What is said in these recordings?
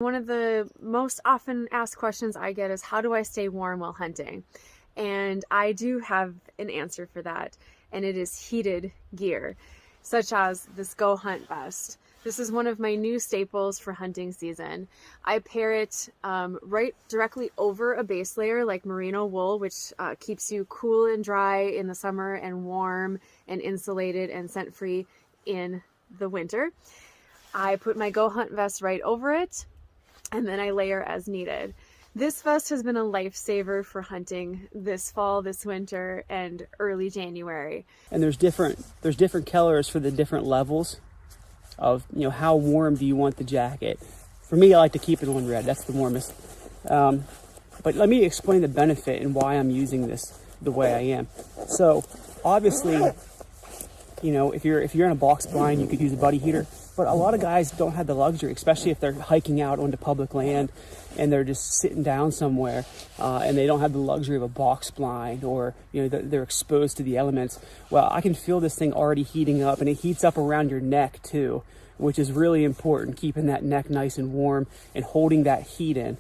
One of the most often asked questions I get is, how do I stay warm while hunting? And I do have an answer for that, and it is heated gear, such as this Go Hunt vest. This is one of my new staples for hunting season. I pair it right directly over a base layer like merino wool, which keeps you cool and dry in the summer and warm and insulated and scent-free in the winter. I put my Go Hunt vest right over it, and then I layer as needed. This vest has been a lifesaver for hunting this fall, this winter, and early January. And there's different colors for the different levels of, how warm do you want the jacket. For me, I like to keep it on red. That's the warmest. But let me explain the benefit and why I'm using this the way I am. So obviously, if you're in a box blind, you could use a buddy heater. But a lot of guys don't have the luxury, especially if they're hiking out onto public land and they're just sitting down somewhere and they don't have the luxury of a box blind, or they're exposed to the elements. Well, I can feel this thing already heating up, and it heats up around your neck too, which is really important, keeping that neck nice and warm and holding that heat in.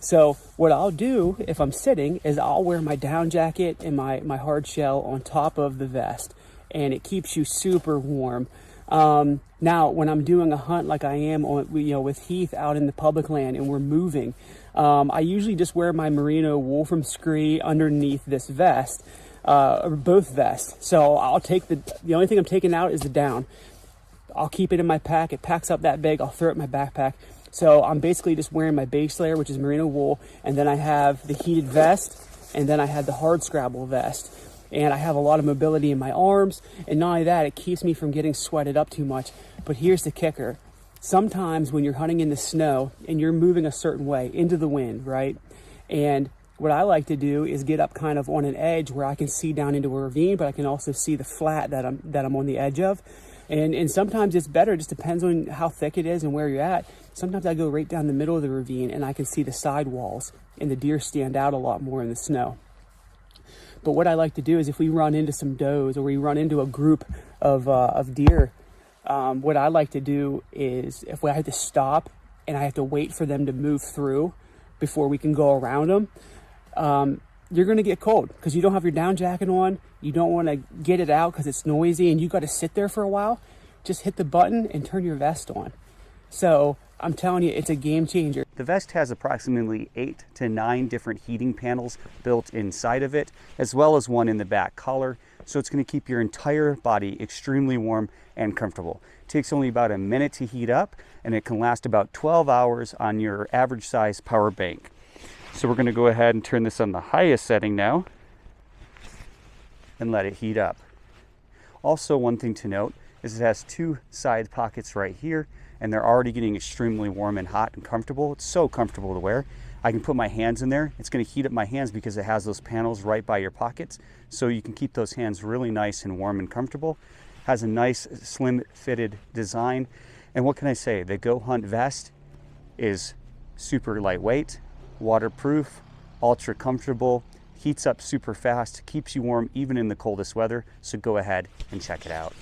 So what I'll do if I'm sitting is I'll wear my down jacket and my hard shell on top of the vest, and it keeps you super warm. Now, when I'm doing a hunt like I am on, with Heath out in the public land and we're moving, I usually just wear my merino wool from Scree underneath this vest, or both vests. So I'll take the only thing I'm taking out is the down. I'll keep it in my pack. It packs up that big. I'll throw it in my backpack. So I'm basically just wearing my base layer, which is merino wool, and then I have the heated vest, and then I have the hard scrabble vest. And I have a lot of mobility in my arms, and not only that, it keeps me from getting sweated up too much. But here's the kicker. Sometimes when you're hunting in the snow and you're moving a certain way into the wind, right? And what I like to do is get up kind of on an edge where I can see down into a ravine, but I can also see the flat that I'm on the edge of. And sometimes it's better, it just depends on how thick it is and where you're at. Sometimes I go right down the middle of the ravine and I can see the side walls, and the deer stand out a lot more in the snow. But what I like to do is, if we run into some does or we run into a group of deer, what I like to do is, if I have to stop and I have to wait for them to move through before we can go around them, you're going to get cold because you don't have your down jacket on. You don't want to get it out because it's noisy and you got to sit there for a while. Just hit the button and turn your vest on. So I'm telling you, it's a game changer. The vest has approximately 8 to 9 different heating panels built inside of it, as well as one in the back collar. So it's going to keep your entire body extremely warm and comfortable. It takes only about a minute to heat up, and it can last about 12 hours on your average size power bank. So we're going to go ahead and turn this on the highest setting now and let it heat up. Also, one thing to note is it has 2 side pockets right here, and they're already getting extremely warm and hot and comfortable. It's so comfortable to wear. I can put my hands in there. It's going to heat up my hands because it has those panels right by your pockets, so you can keep those hands really nice and warm and comfortable. Has a nice slim fitted design. And what can I say? The Go Hunt vest is super lightweight, waterproof, ultra comfortable, heats up super fast, keeps you warm even in the coldest weather. So go ahead and check it out.